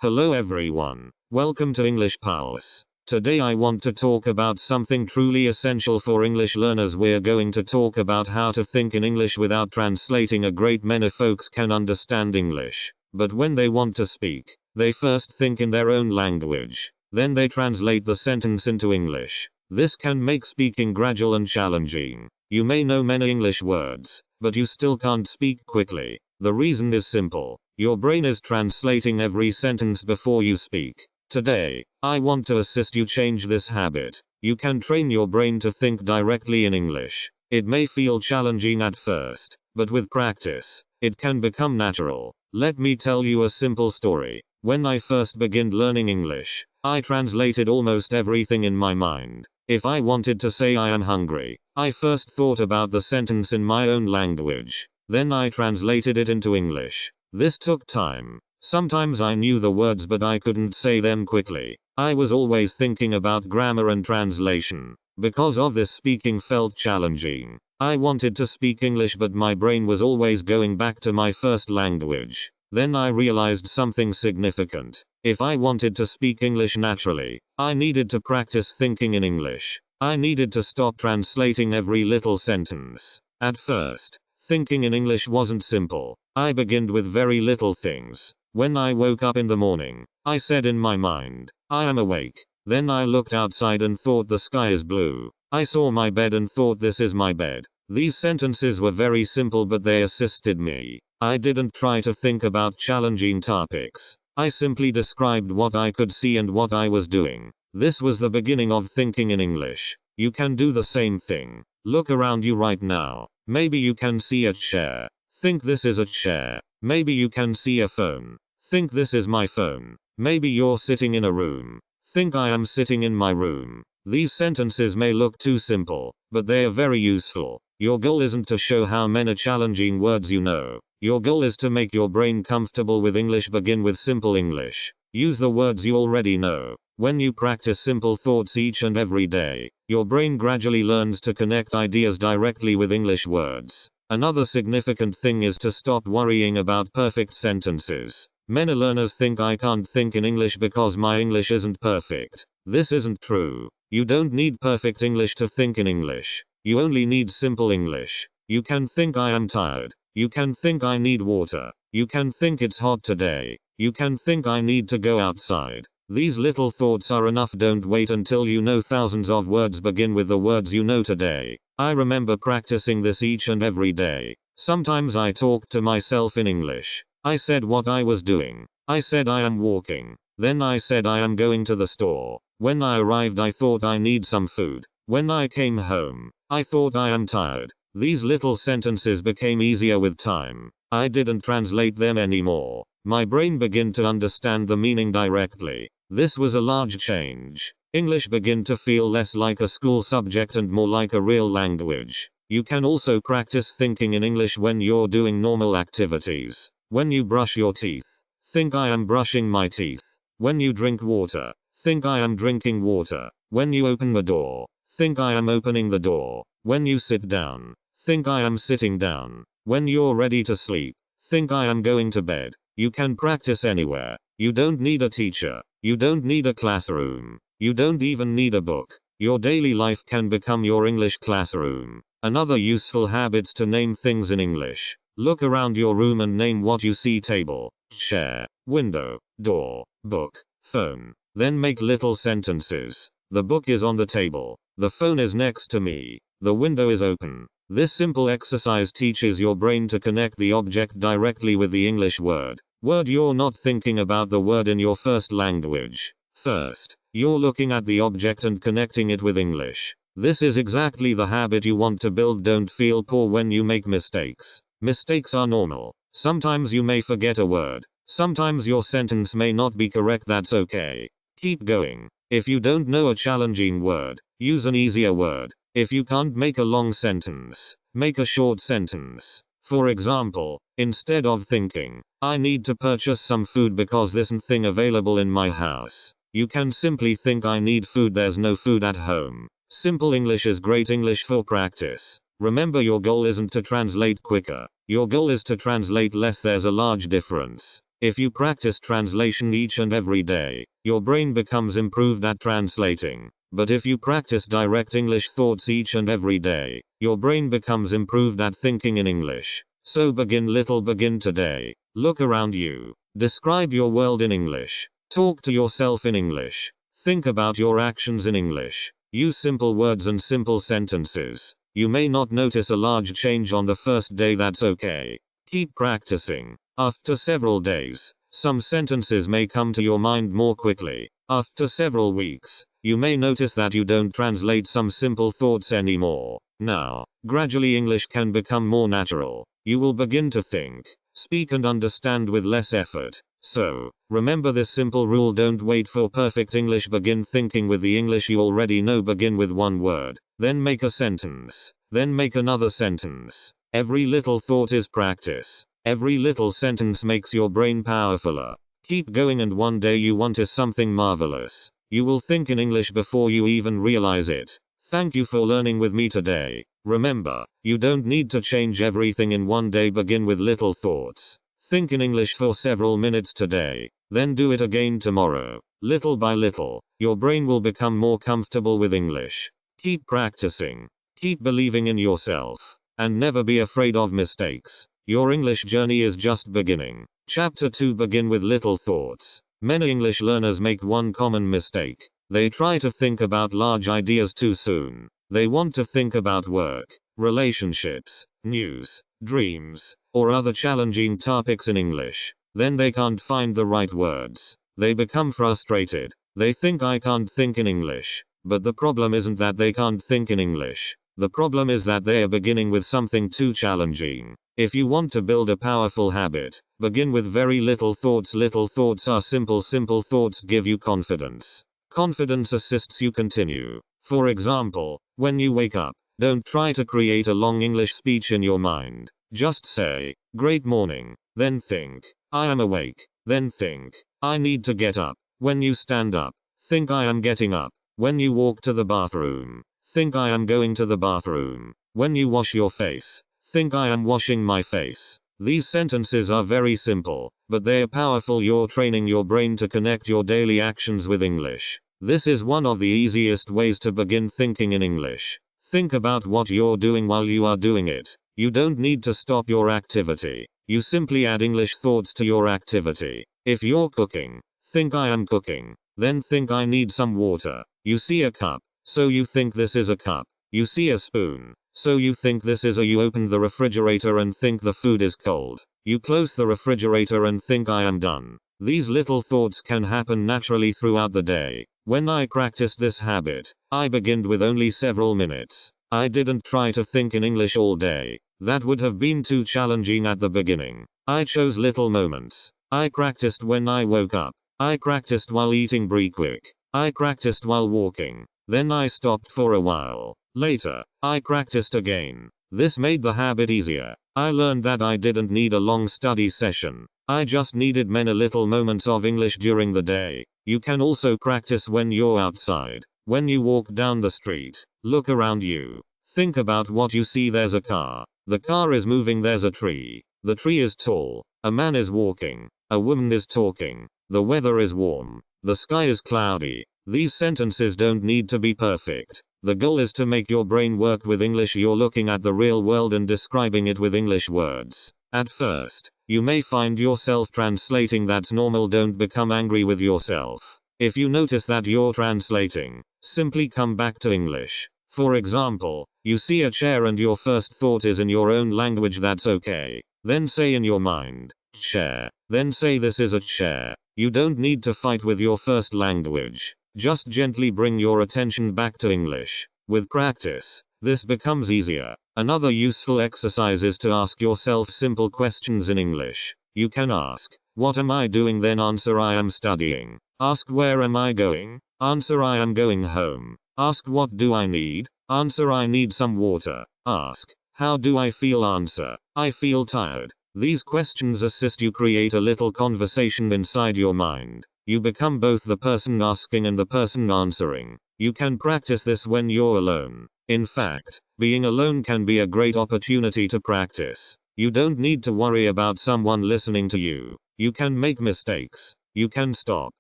Hello everyone. Welcome to English Pulse. Today I want to talk about something truly essential for English learners. We're going to talk about how to think in English without translating. A great many folks can understand English, but when they want to speak, they first think in their own language. Then they translate the sentence into English. This can make speaking gradual and challenging. You may know many English words, but you still can't speak quickly. The reason is simple. Your brain is translating every sentence before you speak. Today, I want to assist you change this habit. You can train your brain to think directly in English. It may feel challenging at first, but with practice, it can become natural. Let me tell you a simple story. When I first began learning English, I translated almost everything in my mind. If I wanted to say I am hungry, I first thought about the sentence in my own language. Then I translated it into English. This took time. Sometimes I knew the words but I couldn't say them quickly. I was always thinking about grammar and translation. Because of this, speaking felt challenging. I wanted to speak English but my brain was always going back to my first language. Then I realized something significant. If I wanted to speak English naturally, I needed to practice thinking in English. I needed to stop translating every little sentence. At first, thinking in English wasn't simple. I began with very little things. When I woke up in the morning, I said in my mind, I am awake. Then I looked outside and thought the sky is blue. I saw my bed and thought this is my bed. These sentences were very simple but they assisted me. I didn't try to think about challenging topics. I simply described what I could see and what I was doing. This was the beginning of thinking in English. You can do the same thing. Look around you right now. Maybe you can see a chair. Think this is a chair. Maybe you can see a phone. Think this is my phone. Maybe you're sitting in a room. Think I am sitting in my room. These sentences may look too simple, but they are very useful. Your goal isn't to show how many challenging words you know. Your goal is to make your brain comfortable with English. Begin with simple English. Use the words you already know. When you practice simple thoughts each and every day, your brain gradually learns to connect ideas directly with English words. Another significant thing is to stop worrying about perfect sentences. Many learners think I can't think in English because my English isn't perfect. This isn't true. You don't need perfect English to think in English. You only need simple English. You can think I am tired. You can think I need water. You can think it's hot today. You can think I need to go outside. These little thoughts are enough. Don't wait until you know thousands of words. Begin with the words you know today. I remember practicing this each and every day. Sometimes I talked to myself in English. I said what I was doing. I said I am walking. Then I said I am going to the store. When I arrived I thought I need some food. When I came home, I thought I am tired. These little sentences became easier with time. I didn't translate them anymore. My brain began to understand the meaning directly. This was a large change. English began to feel less like a school subject and more like a real language. You can also practice thinking in English when you're doing normal activities. When you brush your teeth, think I am brushing my teeth. When you drink water, think I am drinking water. When you open the door, think I am opening the door. When you sit down, think I am sitting down. When you're ready to sleep, think I am going to bed. You can practice anywhere. You don't need a teacher. You don't need a classroom. You don't even need a book. Your daily life can become your English classroom. Another useful habit's to name things in English. Look around your room and name what you see: table, chair, window, door, book, phone. Then make little sentences. The book is on the table. The phone is next to me. The window is open. This simple exercise teaches your brain to connect the object directly with the English word. You're not thinking about the word in your first language. First, you're looking at the object and connecting it with English. This is exactly the habit you want to build. Don't feel poor when you make mistakes. Mistakes are normal. Sometimes you may forget a word. Sometimes your sentence may not be correct. That's okay. Keep going. If you don't know a challenging word, use an easier word. If you can't make a long sentence, make a short sentence. For example, instead of thinking, I need to purchase some food because there's nothing available in my house, you can simply think I need food. There's no food at home. Simple English is great English for practice. Remember, your goal isn't to translate quicker. Your goal is to translate less. There's a large difference. If you practice translation each and every day, your brain becomes improved at translating. But if you practice direct English thoughts each and every day, your brain becomes improved at thinking in English. So begin little, begin today. Look around you. Describe your world in English. Talk to yourself in English. Think about your actions in English. Use simple words and simple sentences. You may not notice a large change on the first day, that's okay. Keep practicing. After several days, some sentences may come to your mind more quickly. After several weeks, you may notice that you don't translate some simple thoughts anymore. Now, gradually English can become more natural. You will begin to think, speak and understand with less effort. So, remember this simple rule: don't wait for perfect English, begin thinking with the English you already know. Begin with one word, then make a sentence, then make another sentence. Every little thought is practice. Every little sentence makes your brain powerfuler. Keep going and one day you want is something marvelous. You will think in English before you even realize it. Thank you for learning with me today. Remember, you don't need to change everything in one day. Begin with little thoughts. Think in English for several minutes today, then do it again tomorrow. Little by little, your brain will become more comfortable with English. Keep practicing. Keep believing in yourself. And never be afraid of mistakes. Your English journey is just beginning. Chapter 2: Begin with little thoughts. Many English learners make one common mistake. They try to think about large ideas too soon. They want to think about work, relationships, news, dreams, or other challenging topics in English. Then they can't find the right words. They become frustrated. They think, I can't think in English. But the problem isn't that they can't think in English. The problem is that they are beginning with something too challenging. If you want to build a powerful habit, begin with very little thoughts. Little thoughts are simple. Simple thoughts give you confidence. Confidence assists you continue. For example, when you wake up, don't try to create a long English speech in your mind. Just say, great morning, then think, I am awake, then think, I need to get up. When you stand up, think, I am getting up. When you walk to the bathroom, think, I am going to the bathroom. When you wash your face, think, I am washing my face. These sentences are very simple, but they are powerful. You're training your brain to connect your daily actions with English. This is one of the easiest ways to begin thinking in English. Think about what you're doing while you are doing it. You don't need to stop your activity. You simply add English thoughts to your activity. If you're cooking, think, I am cooking. Then think, I need some water. You see a cup, so you think, this is a cup. You see a spoon, so you think, this is a. You open the refrigerator and think, the food is cold. You close the refrigerator and think, I am done. These little thoughts can happen naturally throughout the day. When I practiced this habit, I began with only several minutes. I didn't try to think in English all day. That would have been too challenging at the beginning. I chose little moments. I practiced when I woke up. I practiced while eating breakfast. I practiced while walking. Then I stopped for a while. Later, I practiced again. This made the habit easier. I learned that I didn't need a long study session. I just needed many little moments of English during the day. You can also practice when you're outside. When you walk down the street, look around you. Think about what you see. There's a car. The car is moving. There's a tree. The tree is tall. A man is walking. A woman is talking. The weather is warm. The sky is cloudy. These sentences don't need to be perfect. The goal is to make your brain work with English. You're looking at the real world and describing it with English words. At first, you may find yourself translating. That's normal. Don't become angry with yourself. If you notice that you're translating, simply come back to English. For example, you see a chair and your first thought is in your own language. That's okay. Then say in your mind, chair. Then say, this is a chair. You don't need to fight with your first language. Just gently bring your attention back to English. With practice, this becomes easier. Another useful exercise is to ask yourself simple questions in English. You can ask, what am I doing? Then answer, I am studying. Ask, where am I going? Answer, I am going home. Ask, what do I need? Answer, I need some water. Ask, how do I feel? Answer, I feel tired. These questions assist you create a little conversation inside your mind. You become both the person asking and the person answering. You can practice this when you're alone. In fact, being alone can be a great opportunity to practice. You don't need to worry about someone listening to you. You can make mistakes. You can stop.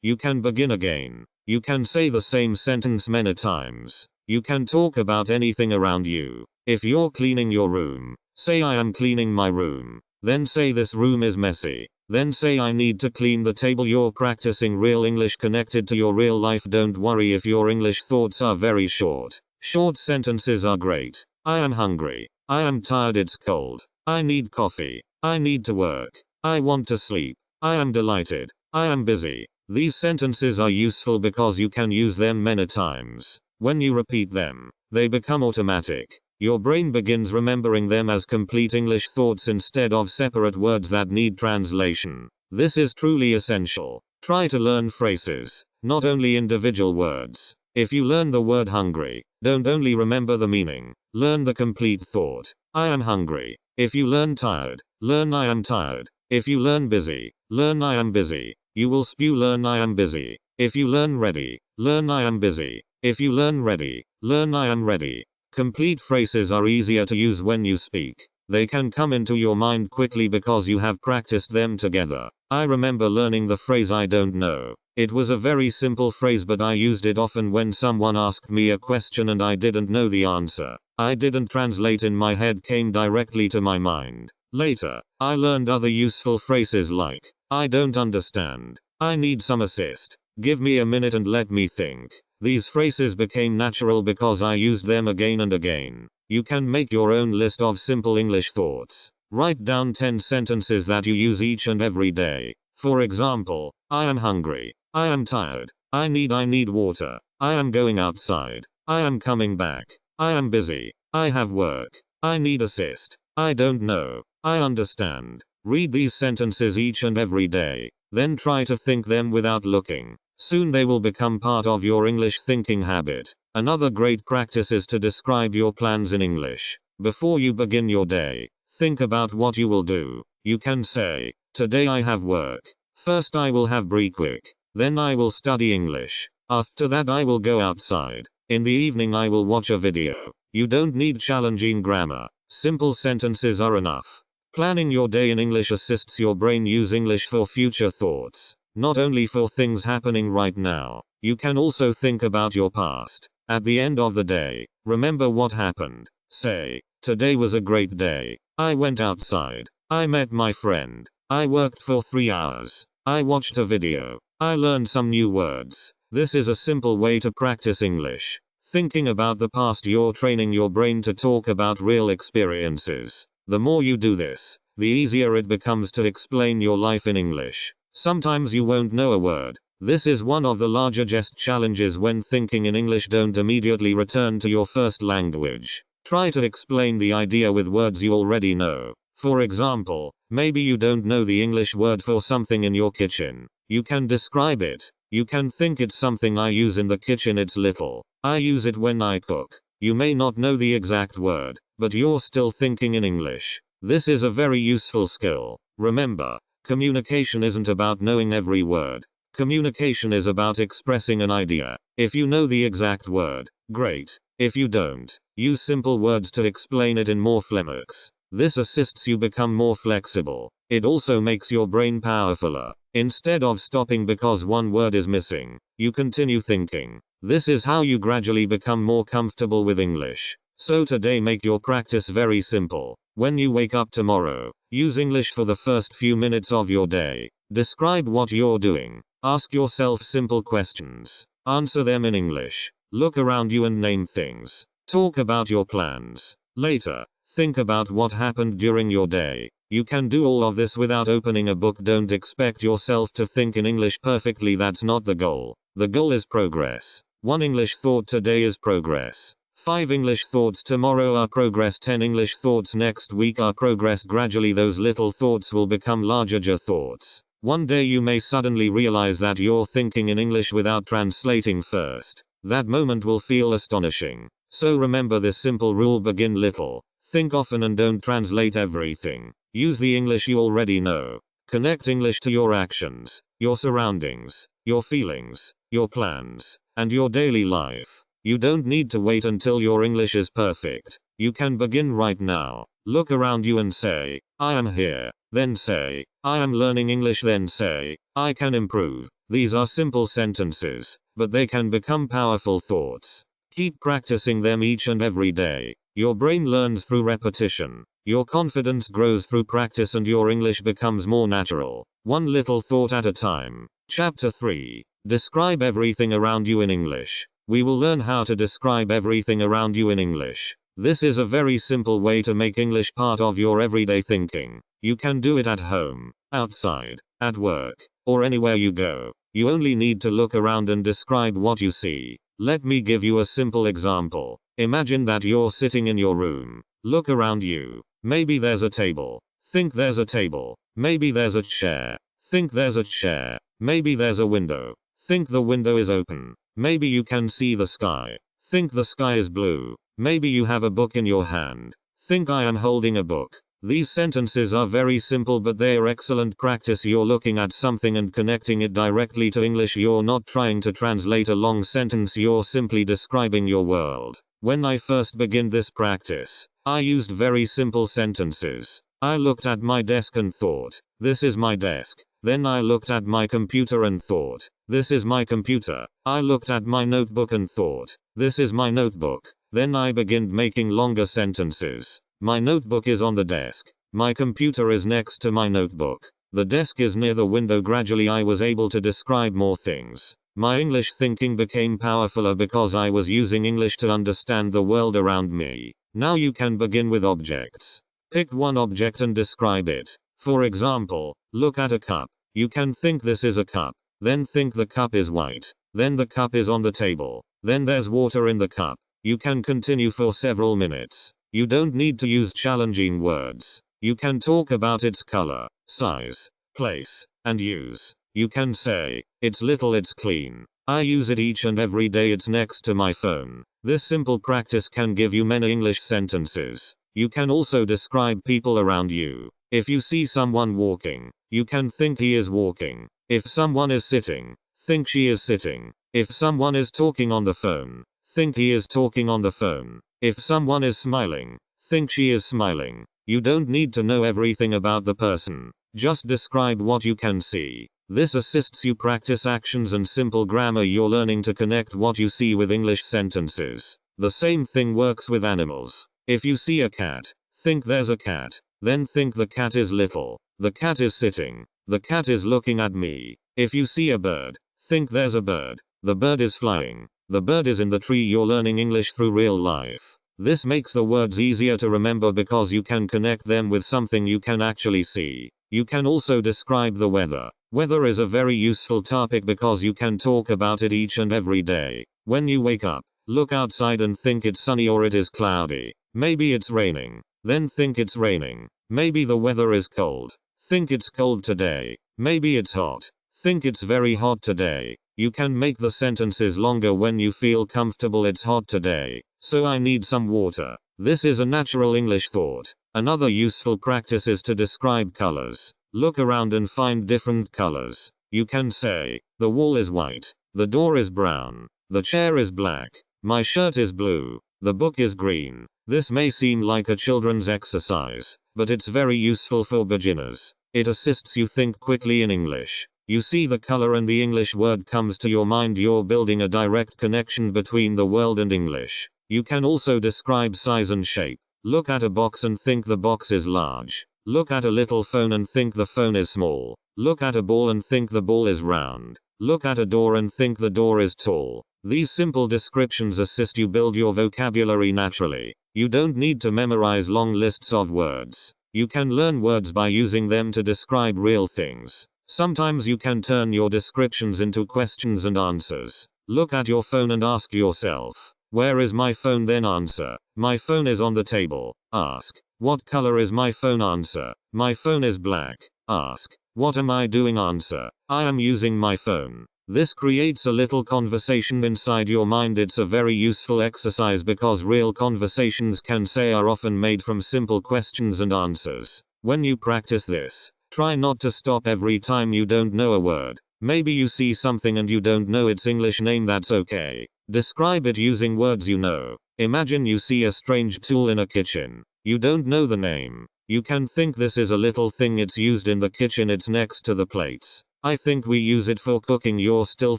You can begin again. You can say the same sentence many times. You can talk about anything around you. If you're cleaning your room, say I am cleaning my room. Then say this room is messy. Then say I need to clean the table. You're practicing real English connected to your real life. Don't worry if your English thoughts are very short. Short sentences are great. I am hungry. I am tired. It's cold. I need coffee. I need to work. I want to sleep. I am delighted. I am busy. These sentences are useful because you can use them many times. When you repeat them, they become automatic. Your brain begins remembering them as complete English thoughts instead of separate words that need translation. This is truly essential. Try to learn phrases, not only individual words. If you learn the word hungry, don't only remember the meaning, learn the complete thought. I am hungry. If you learn tired, learn I am tired. If you learn busy, learn I am busy. You will spew, learn I am busy. If you learn ready, learn I am busy. If you learn ready, learn I am ready. Complete phrases are easier to use when you speak. They can come into your mind quickly because you have practiced them together. I remember learning the phrase I don't know. It was a very simple phrase, but I used it often when someone asked me a question and I didn't know the answer. I didn't translate in my head, came directly to my mind. Later, I learned other useful phrases like, I don't understand. I need some assist. Give me a minute and let me think. These phrases became natural because I used them again and again. You can make your own list of simple English thoughts. Write down 10 sentences that you use each and every day. For example, I am hungry. I am tired. I need water. I am going outside. I am coming back. I am busy. I have work. I need assist. I don't know. I understand. Read these sentences each and every day. Then try to think them without looking. Soon they will become part of your English thinking habit. Another great practice is to describe your plans in English. Before you begin your day, think about what you will do. You can say, today I have work. First I will have breakfast. Then I will study English. After that I will go outside. In the evening I will watch a video. You don't need challenging grammar. Simple sentences are enough. Planning your day in English assists your brain use English for future thoughts. Not only for things happening right now. You can also think about your past. At the end of the day, remember what happened. Say, today was a great day. I went outside. I met my friend. I worked for 3 hours. I watched a video. I learned some new words. This is a simple way to practice English. Thinking about the past, you're training your brain to talk about real experiences. The more you do this, the easier it becomes to explain your life in English. Sometimes you won't know a word. This is one of the largest challenges when thinking in English. Don't immediately return to your first language. Try to explain the idea with words you already know. For example, maybe you don't know the English word for something in your kitchen. You can describe it. You can think it's something I use in the kitchen. It's little. I use it when I cook. You may not know the exact word, but you're still thinking in English. This is a very useful skill. Remember, communication isn't about knowing every word. Communication is about expressing an idea. If you know the exact word, great. If you don't, use simple words to explain it in more phlegmatics. This assists you become more flexible. It also makes your brain powerfuler. Instead of stopping because one word is missing, you continue thinking. This is how you gradually become more comfortable with English. So today make your practice very simple. When you wake up tomorrow, use English for the first few minutes of your day. Describe what you're doing. Ask yourself simple questions. Answer them in English. Look around you and name things. Talk about your plans. Later, think about what happened during your day. You can do all of this without opening a book. Don't expect yourself to think in English perfectly. That's not the goal. The goal is progress. 1 English thought today is progress. 5 English thoughts tomorrow are progress. 10 English thoughts next week are progress. Gradually those little thoughts will become larger thoughts. One day you may suddenly realize that you're thinking in English without translating first. That moment will feel astonishing. So remember this simple rule: begin little, think often, and don't translate everything. Use the English you already know. Connect English to your actions, your surroundings, your feelings, your plans, and your daily life. You don't need to wait until your English is perfect. You can begin right now. Look around you and say, I am here. Then say, I am learning English, then say, I can improve. These are simple sentences, but they can become powerful thoughts. Keep practicing them each and every day. Your brain learns through repetition. Your confidence grows through practice and your English becomes more natural. One little thought at a time. Chapter 3. Describe everything around you in English. We will learn how to describe everything around you in English. This is a very simple way to make English part of your everyday thinking. You can do it at home, outside, at work, or anywhere you go. You only need to look around and describe what you see. Let me give you a simple example. Imagine that you're sitting in your room. Look around you. Maybe there's a table. Think there's a table. Maybe there's a chair. Think there's a chair. Maybe there's a window. Think the window is open. Maybe you can see the sky. Think the sky is blue. Maybe you have a book in your hand. Think I am holding a book. These sentences are very simple, but they are excellent practice. You're looking at something and connecting it directly to English. You're not trying to translate a long sentence, you're simply describing your world. When I first began this practice, I used very simple sentences. I looked at my desk and thought, this is my desk. Then I looked at my computer and thought, this is my computer. I looked at my notebook and thought, this is my notebook. Then I began making longer sentences. My notebook is on the desk. My computer is next to my notebook. The desk is near the window. Gradually I was able to describe more things. My English thinking became powerfuler because I was using English to understand the world around me. Now you can begin with objects. Pick one object and describe it. For example, look at a cup. You can think this is a cup. Then think the cup is white. Then the cup is on the table. Then there's water in the cup. You can continue for several minutes. You don't need to use challenging words. You can talk about its color, size, place, and use. You can say, it's little, it's clean. I use it each and every day, it's next to my phone. This simple practice can give you many English sentences. You can also describe people around you. If you see someone walking, you can think he is walking. If someone is sitting, think she is sitting. If someone is talking on the phone, think he is talking on the phone. If someone is smiling, think she is smiling. You don't need to know everything about the person. Just describe what you can see. This assists you practice actions and simple grammar. You're learning to connect what you see with English sentences. The same thing works with animals. If you see a cat, think there's a cat. Then think the cat is little. The cat is sitting. The cat is looking at me. If you see a bird, think there's a bird. The bird is flying. The bird is in the tree. You're learning English through real life. This makes the words easier to remember because you can connect them with something you can actually see. You can also describe the weather. Weather is a very useful topic because you can talk about it each and every day. When you wake up, look outside and think it's sunny or it is cloudy. Maybe it's raining. Then think it's raining. Maybe the weather is cold. Think it's cold today. Maybe it's hot. Think it's very hot today. You can make the sentences longer when you feel comfortable. It's hot today, so I need some water. This is a natural English thought. Another useful practice is to describe colors. Look around and find different colors. You can say, the wall is white. The door is brown. The chair is black. My shirt is blue. The book is green. This may seem like a children's exercise, but it's very useful for beginners. It assists you think quickly in English. You see the color and the English word comes to your mind. You're building a direct connection between the world and English. You can also describe size and shape. Look at a box and think the box is large. Look at a little phone and think the phone is small. Look at a ball and think the ball is round. Look at a door and think the door is tall. These simple descriptions assist you build your vocabulary naturally. You don't need to memorize long lists of words. You can learn words by using them to describe real things. Sometimes you can turn your descriptions into questions and answers. Look at your phone and ask yourself, where is my phone? Then answer, my phone is on the table. Ask, what color is my phone? Answer, my phone is black. Ask, what am I doing? Answer, I am using my phone. This creates a little conversation inside your mind. It's a very useful exercise because real conversations are often made from simple questions and answers. When you practice this, try not to stop every time you don't know a word. Maybe you see something and you don't know its English name. That's okay. Describe it using words you know. Imagine you see a strange tool in a kitchen. You don't know the name. You can think this is a little thing, it's used in the kitchen, it's next to the plates. I think we use it for cooking. You're still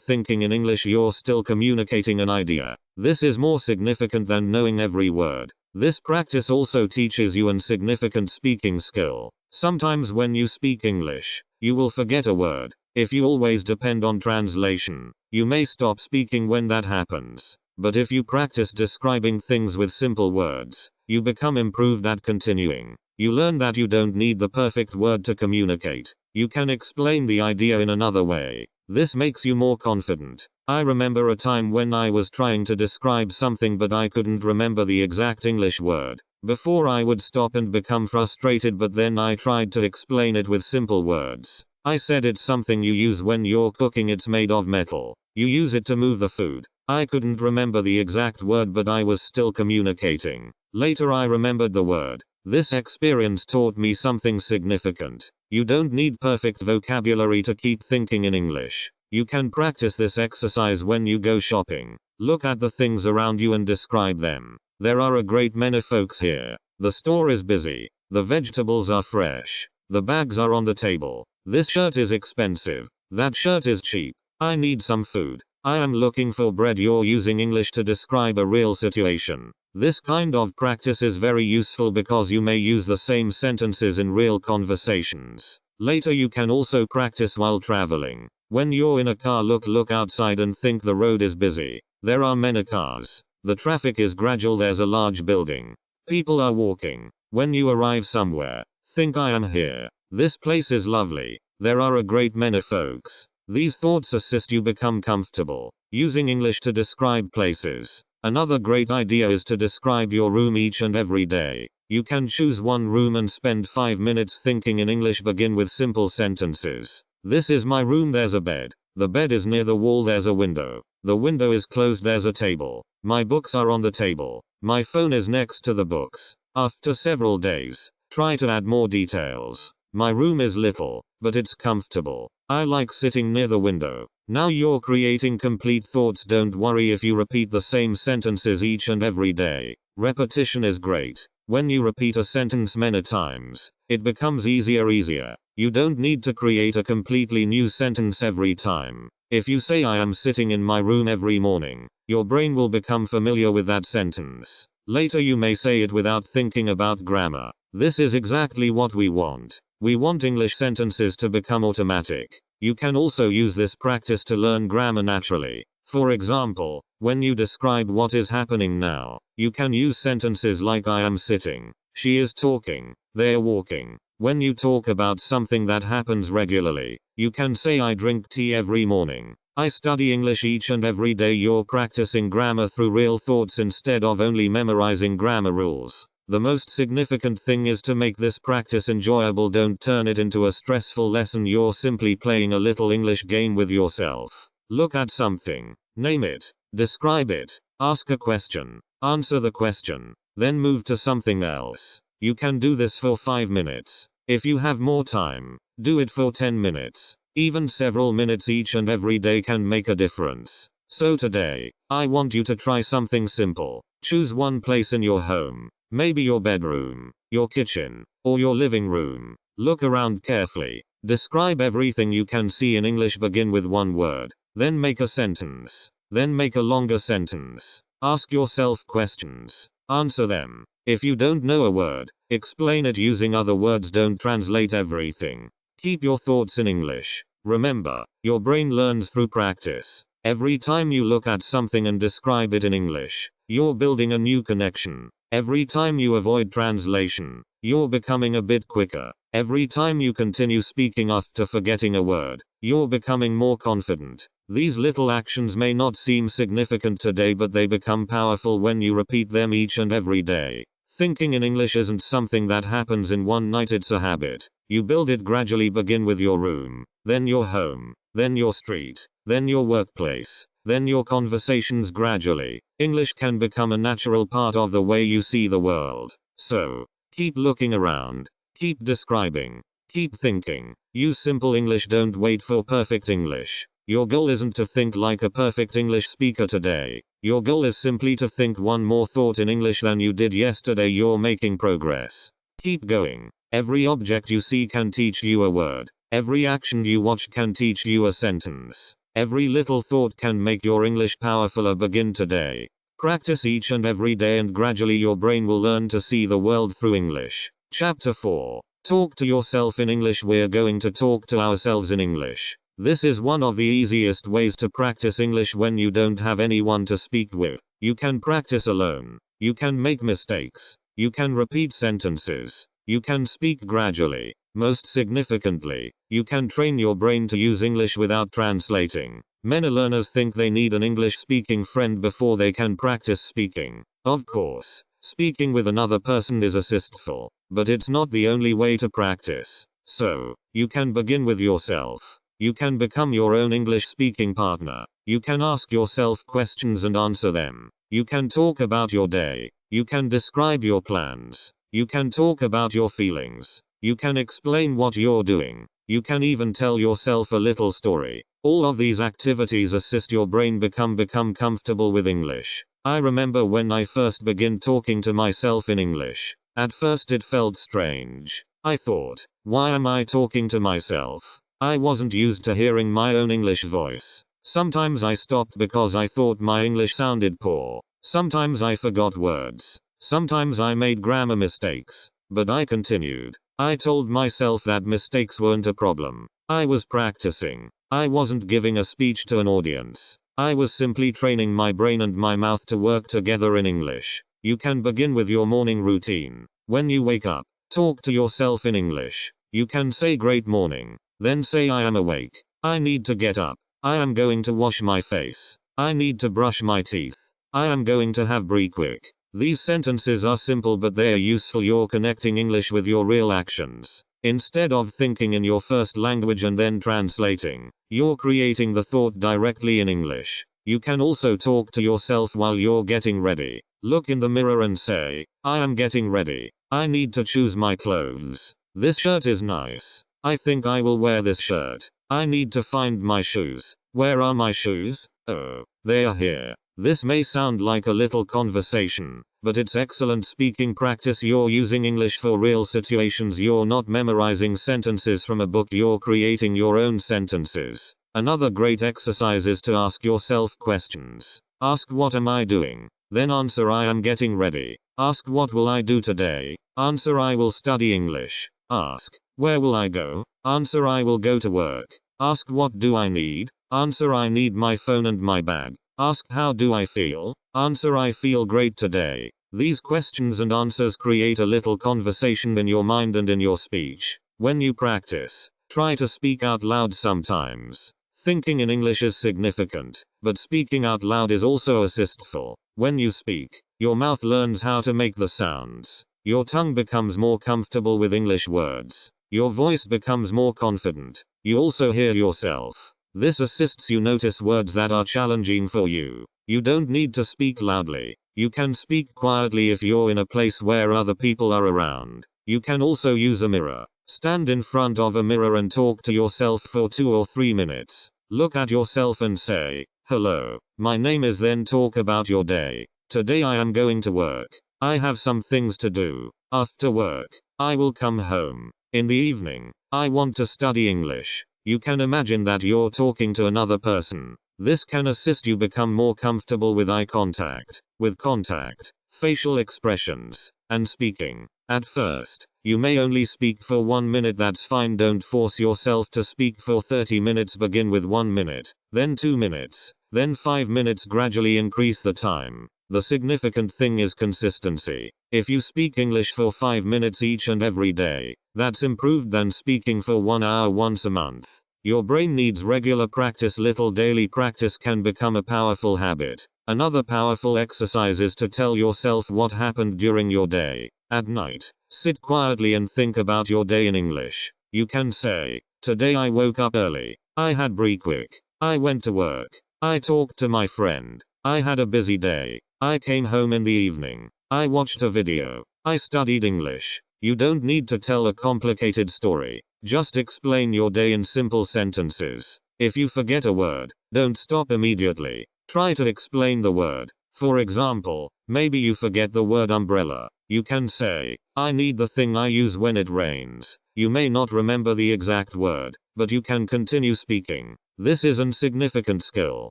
thinking in English, you're still communicating an idea. This is more significant than knowing every word. This practice also teaches you an significant speaking skill. Sometimes when you speak English, you will forget a word. If you always depend on translation, you may stop speaking when that happens. But if you practice describing things with simple words, you become improved at continuing. You learn that you don't need the perfect word to communicate. You can explain the idea in another way. This makes you more confident. I remember a time when I was trying to describe something but I couldn't remember the exact English word. Before I would stop and become frustrated, but then I tried to explain it with simple words. I said it's something you use when you're cooking, it's made of metal. You use it to move the food. I couldn't remember the exact word but I was still communicating. Later I remembered the word. This experience taught me something significant. You don't need perfect vocabulary to keep thinking in English. You can practice this exercise when you go shopping. Look at the things around you and describe them. There are a great many folks here. The store is busy. The vegetables are fresh. The bags are on the table. This shirt is expensive. That shirt is cheap. I need some food. I am looking for bread. You're using English to describe a real situation. This kind of practice is very useful because you may use the same sentences in real conversations. Later you can also practice while traveling. When you're in a car, look outside and think the road is busy. There are many cars. The traffic is gradual. There's a large building. People are walking. When you arrive somewhere, think I am here. This place is lovely. There are a great many folks. These thoughts assist you become comfortable. Using English to describe places. Another great idea is to describe your room each and every day. You can choose one room and spend 5 minutes thinking in English. Begin with simple sentences. This is my room. There's a bed. The bed is near the wall. There's a window. The window is closed. There's a table. My books are on the table. My phone is next to the books. After several days, try to add more details. My room is little, but it's comfortable. I like sitting near the window. Now you're creating complete thoughts. Don't worry if you repeat the same sentences each and every day. Repetition is great. When you repeat a sentence many times, it becomes easier. You don't need to create a completely new sentence every time. If you say I am sitting in my room every morning, your brain will become familiar with that sentence. Later you may say it without thinking about grammar. This is exactly what we want. We want English sentences to become automatic. You can also use this practice to learn grammar naturally. For example, when you describe what is happening now, you can use sentences like I am sitting, she is talking, they're walking. When you talk about something that happens regularly, you can say I drink tea every morning. I study English each and every day. You're practicing grammar through real thoughts instead of only memorizing grammar rules. The most significant thing is to make this practice enjoyable. Don't turn it into a stressful lesson. You're simply playing a little English game with yourself. Look at something, name it, describe it, ask a question, answer the question, then move to something else. You can do this for 5 minutes. If you have more time, do it for 10 minutes. Even several minutes each and every day can make a difference. So today, I want you to try something simple. Choose one place in your home. Maybe your bedroom, your kitchen, or your living room. Look around carefully. Describe everything you can see in English. Begin with one word. Then make a sentence. Then make a longer sentence. Ask yourself questions. Answer them. If you don't know a word, explain it using other words. Don't translate everything. Keep your thoughts in English. Remember, your brain learns through practice. Every time you look at something and describe it in English, you're building a new connection. Every time you avoid translation, you're becoming a bit quicker. Every time you continue speaking after forgetting a word, you're becoming more confident. These little actions may not seem significant today, but they become powerful when you repeat them each and every day. Thinking in English isn't something that happens in one night, it's a habit. You build it gradually. Begin with your room, then your home, then your street, then your workplace, then your conversations. Gradually, English can become a natural part of the way you see the world. So, keep looking around, keep describing, keep thinking. Use simple English. Don't wait for perfect English. Your goal isn't to think like a perfect English speaker today. Your goal is simply to think one more thought in English than you did yesterday. You're making progress. Keep going. Every object you see can teach you a word. Every action you watch can teach you a sentence. Every little thought can make your English powerful. Begin today. Practice each and every day and gradually your brain will learn to see the world through English. Chapter 4. Talk to yourself in English. We're going to talk to ourselves in English. This is one of the easiest ways to practice English when you don't have anyone to speak with. You can practice alone. You can make mistakes. You can repeat sentences. You can speak gradually. Most significantly, you can train your brain to use English without translating. Many learners think they need an English-speaking friend before they can practice speaking. Of course, speaking with another person is assistful, but it's not the only way to practice. So, you can begin with yourself. You can become your own English-speaking partner. You can ask yourself questions and answer them. You can talk about your day. You can describe your plans. You can talk about your feelings. You can explain what you're doing. You can even tell yourself a little story. All of these activities assist your brain become comfortable with English. I remember when I first began talking to myself in English. At first it felt strange. I thought, why am I talking to myself? I wasn't used to hearing my own English voice. Sometimes I stopped because I thought my English sounded poor. Sometimes I forgot words. Sometimes I made grammar mistakes. But I continued. I told myself that mistakes weren't a problem. I was practicing. I wasn't giving a speech to an audience. I was simply training my brain and my mouth to work together in English. You can begin with your morning routine. When you wake up, talk to yourself in English. You can say great morning. Then say I am awake. I need to get up. I am going to wash my face. I need to brush my teeth. I am going to have brie quick. These sentences are simple but they are useful. You're connecting English with your real actions. Instead of thinking in your first language and then translating, you're creating the thought directly in English. You can also talk to yourself while you're getting ready. Look in the mirror and say, I am getting ready. I need to choose my clothes. This shirt is nice. I think I will wear this shirt. I need to find my shoes. Where are my shoes? Oh, they are here. This may sound like a little conversation, but it's excellent speaking practice. You're using English for real situations. You're not memorizing sentences from a book. You're creating your own sentences. Another great exercise is to ask yourself questions. Ask what am I doing? Then answer I am getting ready. Ask what will I do today? Answer I will study English. Ask where will I go? Answer I will go to work. Ask what do I need? Answer I need my phone and my bag. Ask how do I feel? Answer I feel great today. These questions and answers create a little conversation in your mind and in your speech. When you practice, try to speak out loud sometimes. Thinking in English is significant, but speaking out loud is also assistful. When you speak, your mouth learns how to make the sounds. Your tongue becomes more comfortable with English words. Your voice becomes more confident. You also hear yourself. This assists you notice words that are challenging for you. You don't need to speak loudly. You can speak quietly if you're in a place where other people are around. You can also use a mirror. Stand in front of a mirror and talk to yourself for 2 or 3 minutes. Look at yourself and say, hello, my name is. Then talk about your day. Today I am going to work. I have some things to do. After work, I will come home. In the evening, I want to study English. You can imagine that you're talking to another person. This can assist you become more comfortable with eye contact, with contact, facial expressions, and speaking. At first, you may only speak for 1 minute. That's fine. Don't force yourself to speak for 30 minutes. Begin with 1 minute, then 2 minutes, then 5 minutes. Gradually increase the time. The significant thing is consistency. If you speak English for 5 minutes each and every day, that's improved than speaking for 1 hour once a month. Your brain needs regular practice. Little daily practice can become a powerful habit. Another powerful exercise is to tell yourself what happened during your day. At night, sit quietly and think about your day in English. You can say, today I woke up early. I had brie quick. I went to work. I talked to my friend. I had a busy day. I came home in the evening. I watched a video. I studied English. You don't need to tell a complicated story. Just explain your day in simple sentences. If you forget a word, don't stop immediately. Try to explain the word. For example, maybe you forget the word umbrella. You can say, I need the thing I use when it rains. You may not remember the exact word, but you can continue speaking. This is an significant skill.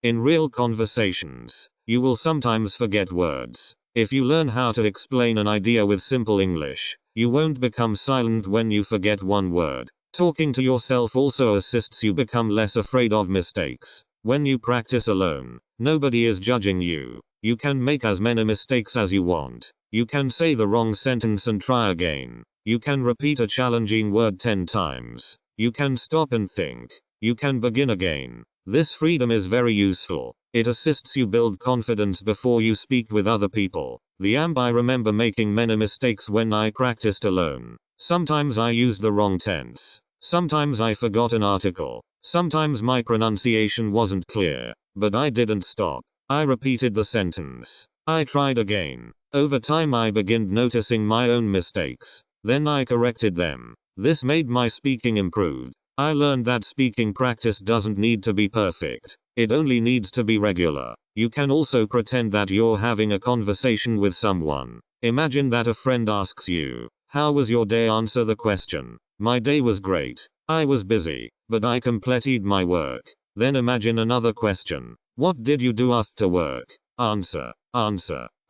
In real conversations, you will sometimes forget words. If you learn how to explain an idea with simple English, you won't become silent when you forget one word. Talking to yourself also assists you become less afraid of mistakes. When you practice alone, nobody is judging you. You can make as many mistakes as you want. You can say the wrong sentence and try again. You can repeat a challenging word 10 times. You can stop and think. You can begin again. This freedom is very useful. It assists you build confidence before you speak with other people. I remember making many mistakes when I practiced alone. Sometimes I used the wrong tense. Sometimes I forgot an article. Sometimes my pronunciation wasn't clear. But I didn't stop. I repeated the sentence. I tried again. Over time I began noticing my own mistakes. Then I corrected them. This made my speaking improve. I learned that speaking practice doesn't need to be perfect. It only needs to be regular. You can also pretend that you're having a conversation with someone. Imagine that a friend asks you, "How was your day?" Answer the question, "My day was great. I was busy, but I completed my work." Then imagine another question. "What did you do after work?" Answer.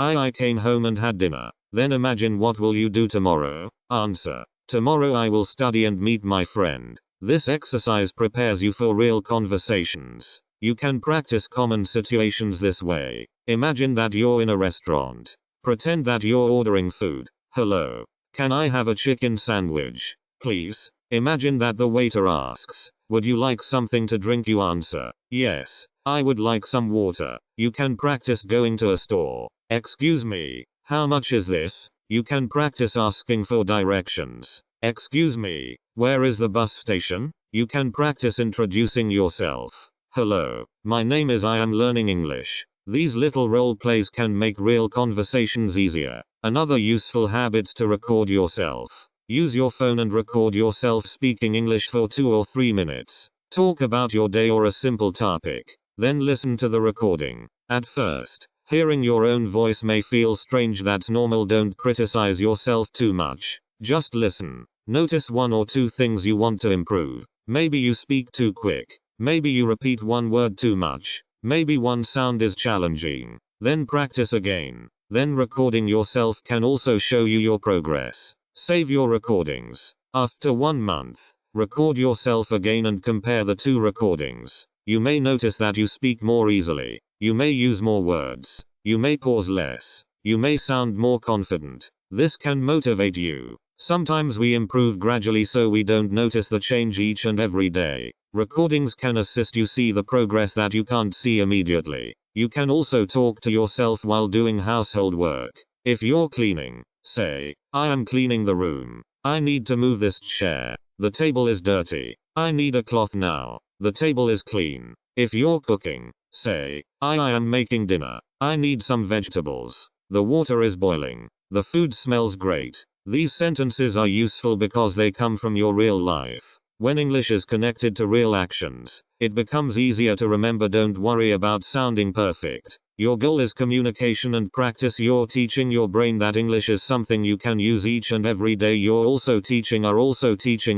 I came home and had dinner." Then imagine, "What will you do tomorrow?" Answer. "Tomorrow I will study and meet my friend." This exercise prepares you for real conversations. You can practice common situations this way. Imagine that you're in a restaurant. Pretend that you're ordering food. "Hello. Can I have a chicken sandwich, please?" Imagine that the waiter asks, "Would you like something to drink?" You answer, "Yes, I would like some water." You can practice going to a store. "Excuse me, how much is this?" You can practice asking for directions. "Excuse me, where is the bus station?" You can practice introducing yourself. "Hello, my name is I am learning English." These little role plays can make real conversations easier. Another useful habit to record yourself. Use your phone and record yourself speaking English for 2 or 3 minutes. Talk about your day or a simple topic. Then listen to the recording. At first, hearing your own voice may feel strange. That's normal. Don't criticize yourself too much. Just listen. Notice 1 or 2 things you want to improve. Maybe you speak too quick. Maybe you repeat one word too much. Maybe one sound is challenging. Then practice again. Then recording yourself can also show you your progress. Save your recordings. After 1 month, record yourself again and compare the 2 recordings. You may notice that you speak more easily. You may use more words. You may pause less. You may sound more confident. This can motivate you. Sometimes we improve gradually so we don't notice the change each and every day. Recordings can assist you see the progress that you can't see immediately. You can also talk to yourself while doing household work. If you're cleaning, say, "I am cleaning the room. I need to move this chair. The table is dirty. I need a cloth now. The table is clean." If you're cooking, say, I am making dinner. I need some vegetables. The water is boiling. The food smells great." These sentences are useful because they come from your real life. When English is connected to real actions, it becomes easier to remember. Don't worry about sounding perfect. Your goal is communication and practice. You're teaching your brain that English is something you can use each and every day. You're also teaching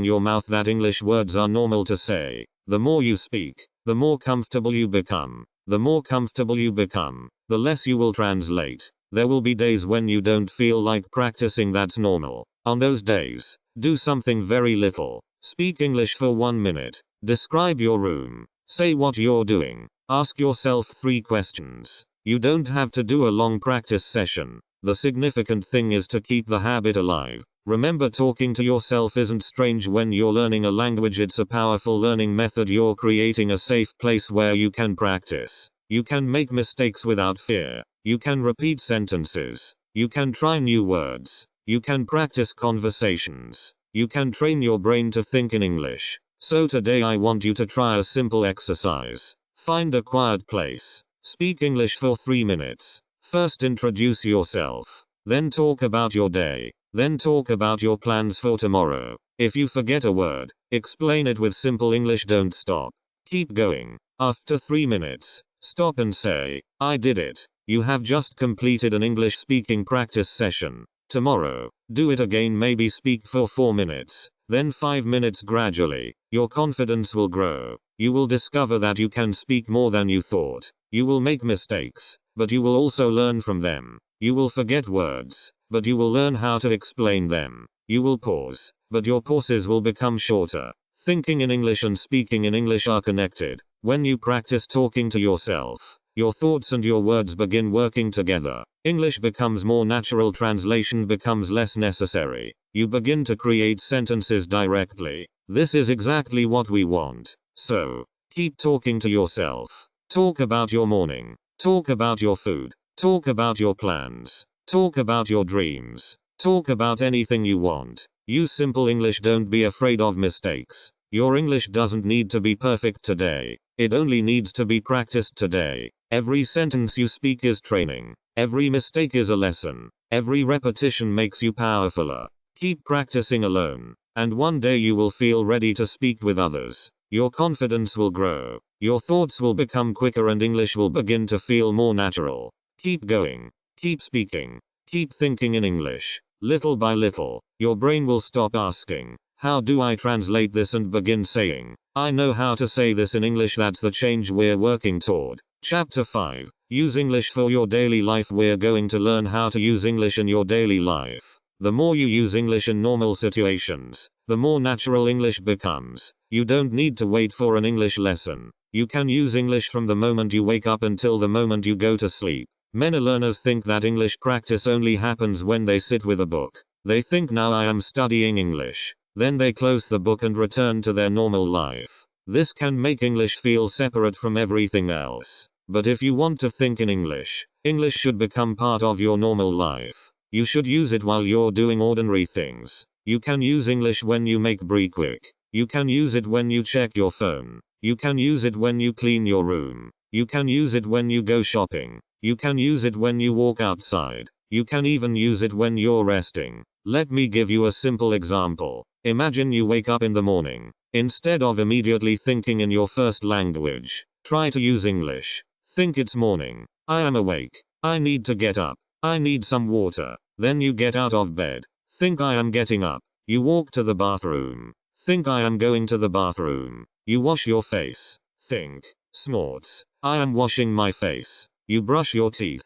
your mouth that English words are normal to say. The more you speak, the more comfortable you become. The more comfortable you become, the less you will translate. There will be days when you don't feel like practicing. That's normal. On those days, do something very little. Speak English for 1 minute. Describe your room. Say what you're doing. Ask yourself 3 questions. You don't have to do a long practice session. The significant thing is to keep the habit alive. Remember, talking to yourself isn't strange when you're learning a language. It's a powerful learning method. You're creating a safe place where you can practice. You can make mistakes without fear. You can repeat sentences. You can try new words. You can practice conversations. You can train your brain to think in English. So today I want you to try a simple exercise. Find a quiet place. Speak English for 3 minutes. First introduce yourself. Then talk about your day. Then talk about your plans for tomorrow. If you forget a word, explain it with simple English. Don't stop. Keep going. After 3 minutes, stop and say, "I did it." You have just completed an English speaking practice session. Tomorrow, do it again, maybe speak for 4 minutes, then 5 minutes gradually. Your confidence will grow. You will discover that you can speak more than you thought. You will make mistakes, but you will also learn from them. You will forget words, but you will learn how to explain them. You will pause, but your pauses will become shorter. Thinking in English and speaking in English are connected. When you practice talking to yourself, your thoughts and your words begin working together. English becomes more natural, translation becomes less necessary. You begin to create sentences directly. This is exactly what we want. So, keep talking to yourself. Talk about your morning. Talk about your food. Talk about your plans. Talk about your dreams. Talk about anything you want. Use simple English, don't be afraid of mistakes. Your English doesn't need to be perfect today. It only needs to be practiced today. Every sentence you speak is training. Every mistake is a lesson. Every repetition makes you powerfuler. Keep practicing alone, and one day you will feel ready to speak with others. Your confidence will grow. Your thoughts will become quicker and English will begin to feel more natural. Keep going. Keep speaking. Keep thinking in English. Little by little, your brain will stop asking, how do I translate this, and begin saying, I know how to say this in English. That's the change we're working toward. Chapter 5. Use English for your daily life. We're going to learn how to use English in your daily life. The more you use English in normal situations, the more natural English becomes. You don't need to wait for an English lesson. You can use English from the moment you wake up until the moment you go to sleep. Many learners think that English practice only happens when they sit with a book. They think, now I am studying English. Then they close the book and return to their normal life. This can make English feel separate from everything else. But if you want to think in English, English should become part of your normal life. You should use it while you're doing ordinary things. You can use English when you make breakfast. You can use it when you check your phone. You can use it when you clean your room. You can use it when you go shopping. You can use it when you walk outside. You can even use it when you're resting. Let me give you a simple example. Imagine you wake up in the morning. Instead of immediately thinking in your first language, try to use English. Think it's morning. I am awake. I need to get up. I need some water. Then you get out of bed. Think I am getting up. You walk to the bathroom. Think I am going to the bathroom. You wash your face. Think. Smarts. I am washing my face. You brush your teeth.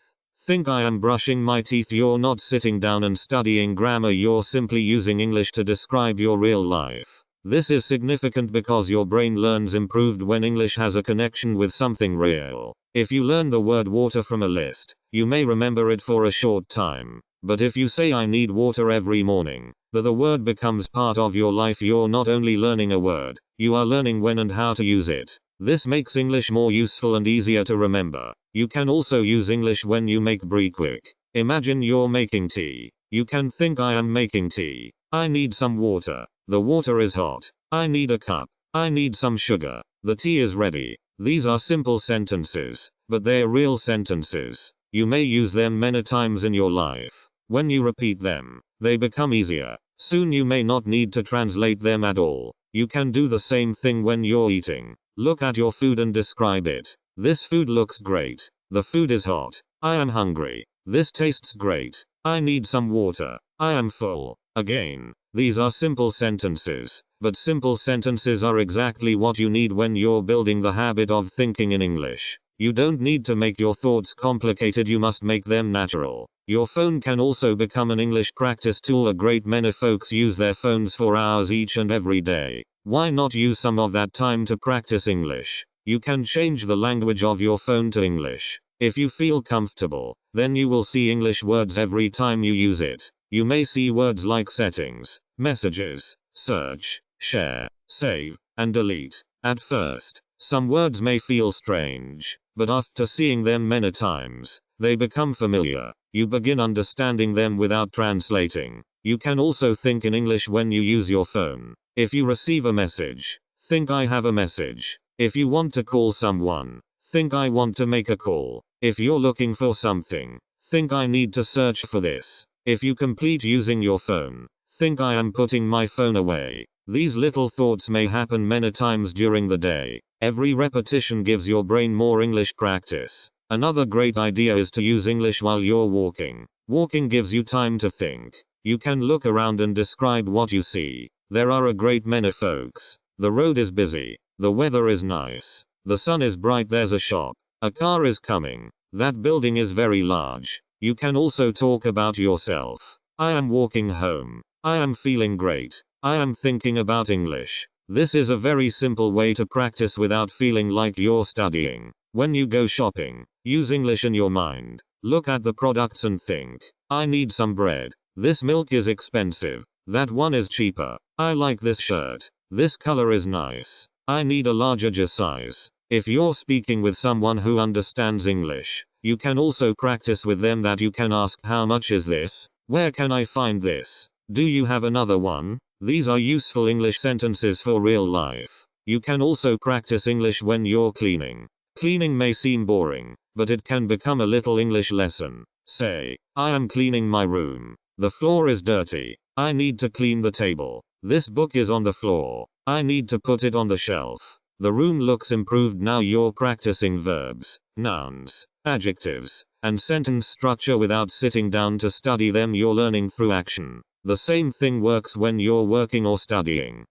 Think I am brushing my teeth. You're not sitting down and studying grammar. You're simply using English to describe your real life. This is significant because your brain learns improved when English has a connection with something real. If you learn the word water from a list, you may remember it for a short time. But if you say I need water every morning, the word becomes part of your life. You're not only learning a word, you are learning when and how to use it. This makes English more useful and easier to remember. You can also use English when you make breakfast. Imagine you're making tea. You can think I am making tea. I need some water. The water is hot. I need a cup. I need some sugar. The tea is ready. These are simple sentences, but they are real sentences. You may use them many times in your life. When you repeat them, they become easier. Soon you may not need to translate them at all. You can do the same thing when you're eating. Look at your food and describe it. This food looks great. The food is hot. I am hungry. This tastes great. I need some water. I am full. Again, these are simple sentences, but simple sentences are exactly what you need when you're building the habit of thinking in English. You don't need to make your thoughts complicated, you must make them natural. Your phone can also become an English practice tool. A great many folks use their phones for hours each and every day. Why not use some of that time to practice English? You can change the language of your phone to English. If you feel comfortable, then you will see English words every time you use it. You may see words like settings, messages, search, share, save, and delete. At first, some words may feel strange, but after seeing them many times, they become familiar. You begin understanding them without translating. You can also think in English when you use your phone. If you receive a message, think I have a message. If you want to call someone, think I want to make a call. If you're looking for something, think I need to search for this. If you complete using your phone, think I am putting my phone away. These little thoughts may happen many times during the day. Every repetition gives your brain more English practice. Another great idea is to use English while you're walking. Walking gives you time to think. You can look around and describe what you see. There are a great many folks. The road is busy. The weather is nice. The sun is bright. There's a shop. A car is coming. That building is very large. You can also talk about yourself. I am walking home. I am feeling great. I am thinking about English. This is a very simple way to practice without feeling like you're studying. When you go shopping, use English in your mind. Look at the products and think, I need some bread. This milk is expensive. That one is cheaper. I like this shirt. This color is nice. I need a larger size. If you're speaking with someone who understands English, you can also practice with them that you can ask, how much is this? Where can I find this? Do you have another one? These are useful English sentences for real life. You can also practice English when you're cleaning. Cleaning may seem boring, but it can become a little English lesson. Say, I am cleaning my room. The floor is dirty. I need to clean the table. This book is on the floor. I need to put it on the shelf. The room looks improved. Now you're practicing verbs, nouns, adjectives, and sentence structure without sitting down to study them. You're learning through action. The same thing works when you're working or studying.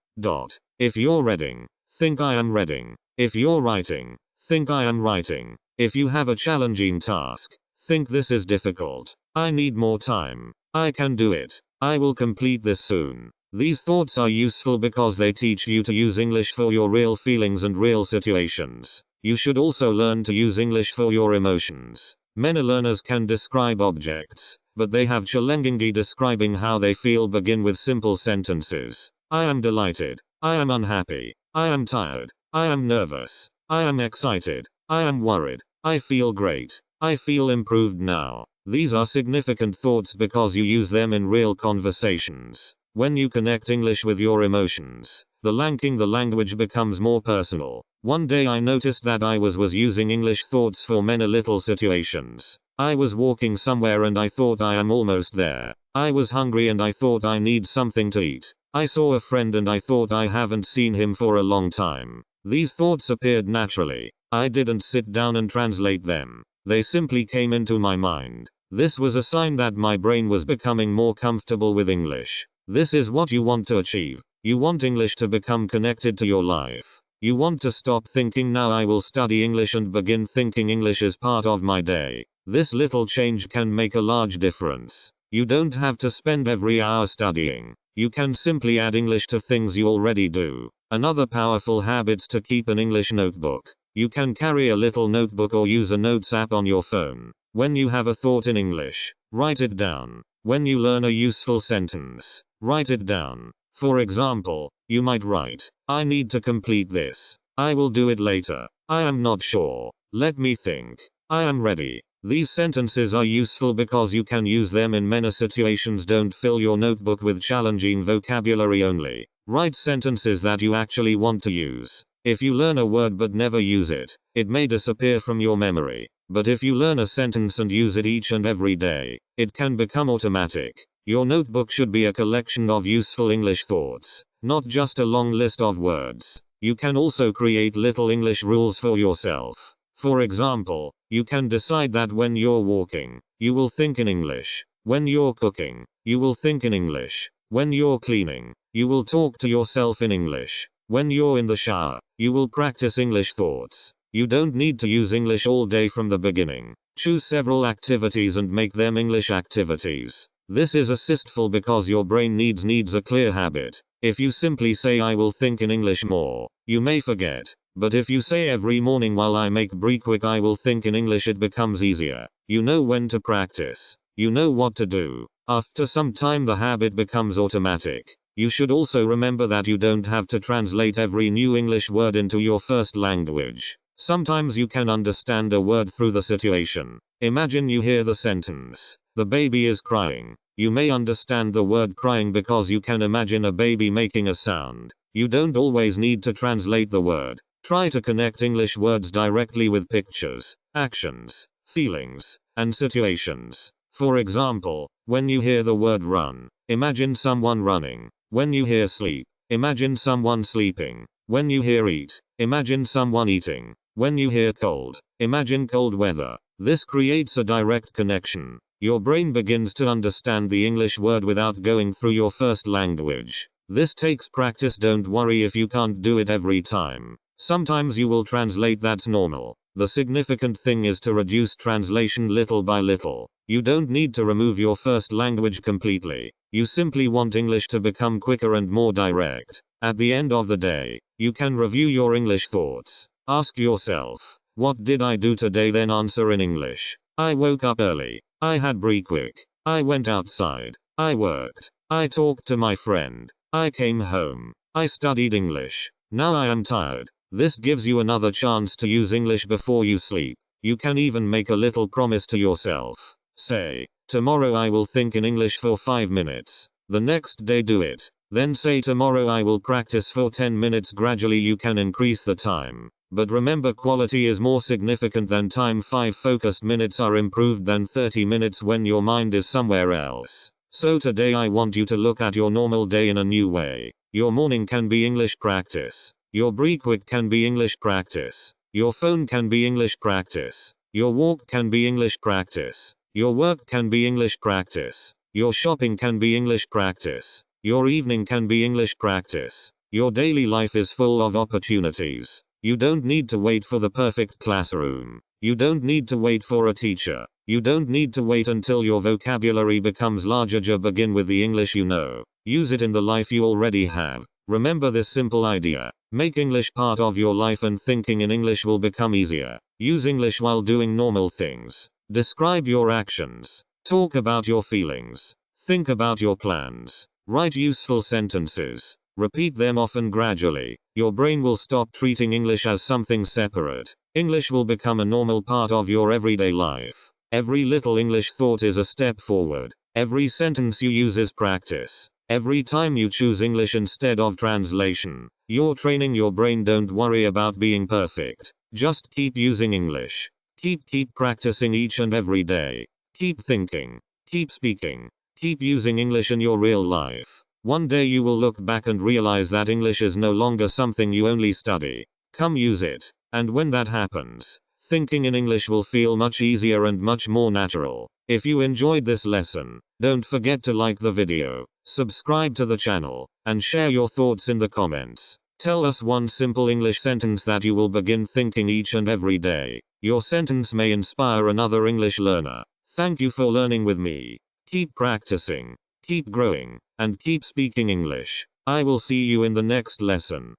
If you're reading, think I am reading. If you're writing, think I am writing. If you have a challenging task, think this is difficult. I need more time. I can do it. I will complete this soon. These thoughts are useful because they teach you to use English for your real feelings and real situations. You should also learn to use English for your emotions. Many learners can describe objects, but they have challenging describing how they feel. Begin with simple sentences. I am delighted. I am unhappy. I am tired. I am nervous. I am excited. I am worried. I feel great. I feel improved now. These are significant thoughts because you use them in real conversations. When you connect English with your emotions, the language becomes more personal. One day I noticed that I was using English thoughts for many little situations. I was walking somewhere and I thought I am almost there. I was hungry and I thought I need something to eat. I saw a friend and I thought I haven't seen him for a long time. These thoughts appeared naturally. I didn't sit down and translate them. They simply came into my mind. This was a sign that my brain was becoming more comfortable with English. This is what you want to achieve. You want English to become connected to your life. You want to stop thinking now I will study English and begin thinking English is part of my day. This little change can make a large difference. You don't have to spend every hour studying. You can simply add English to things you already do. Another powerful habit to keep an English notebook. You can carry a little notebook or use a notes app on your phone. When you have a thought in English, write it down. When you learn a useful sentence, write it down. For example, you might write, I need to complete this. I will do it later. I am not sure. Let me think. I am ready. These sentences are useful because you can use them in many situations. Don't fill your notebook with challenging vocabulary only. Write sentences that you actually want to use. If you learn a word but never use it, it may disappear from your memory. But if you learn a sentence and use it each and every day, it can become automatic. Your notebook should be a collection of useful English thoughts, not just a long list of words. You can also create little English rules for yourself. For example, you can decide that when you're walking, you will think in English. When you're cooking, you will think in English. When you're cleaning, you will talk to yourself in English. When you're in the shower, you will practice English thoughts. You don't need to use English all day from the beginning. Choose several activities and make them English activities. This is assistful because your brain needs a clear habit. If you simply say I will think in English more, you may forget. But if you say every morning while I make breakfast I will think in English, it becomes easier. You know when to practice. You know what to do. After some time the habit becomes automatic. You should also remember that you don't have to translate every new English word into your first language. Sometimes you can understand a word through the situation. Imagine you hear the sentence, the baby is crying. You may understand the word crying because you can imagine a baby making a sound. You don't always need to translate the word. Try to connect English words directly with pictures, actions, feelings, and situations. For example, when you hear the word run, imagine someone running. When you hear sleep, imagine someone sleeping. When you hear eat, imagine someone eating. When you hear cold, imagine cold weather. This creates a direct connection. Your brain begins to understand the English word without going through your first language. This takes practice. Don't worry if you can't do it every time. Sometimes you will translate, that's normal. The significant thing is to reduce translation little by little. You don't need to remove your first language completely. You simply want English to become quicker and more direct. At the end of the day, you can review your English thoughts. Ask yourself, what did I do today? Then answer in English. I woke up early. I had breakfast. I went outside. I worked. I talked to my friend. I came home. I studied English. Now I am tired. This gives you another chance to use English before you sleep. You can even make a little promise to yourself. Say, tomorrow I will think in English for 5 minutes. The next day do it. Then say, tomorrow I will practice for 10 minutes. Gradually you can increase the time. But remember, quality is more significant than time. 5 focused minutes are improved than 30 minutes when your mind is somewhere else. So today I want you to look at your normal day in a new way. Your morning can be English practice. Your breakfast can be English practice. Your phone can be English practice. Your walk can be English practice. Your work can be English practice. Your shopping can be English practice. Your evening can be English practice. Your daily life is full of opportunities. You don't need to wait for the perfect classroom. You don't need to wait for a teacher. You don't need to wait until your vocabulary becomes larger. Just begin with the English you know. Use it in the life you already have. Remember this simple idea. Make English part of your life and thinking in English will become easier. Use English while doing normal things. Describe your actions. Talk about your feelings. Think about your plans. Write useful sentences. Repeat them often. Gradually, your brain will stop treating English as something separate. English will become a normal part of your everyday life. Every little English thought is a step forward. Every sentence you use is practice. Every time you choose English instead of translation, you're training your brain. Don't worry about being perfect. Just keep using English. Keep practicing each and every day. Keep thinking. Keep speaking. Keep using English in your real life. One day you will look back and realize that English is no longer something you only study. Come use it. And when that happens, thinking in English will feel much easier and much more natural. If you enjoyed this lesson, don't forget to like the video, subscribe to the channel, and share your thoughts in the comments. Tell us one simple English sentence that you will begin thinking each and every day. Your sentence may inspire another English learner. Thank you for learning with me. Keep practicing, keep growing, and keep speaking English. I will see you in the next lesson.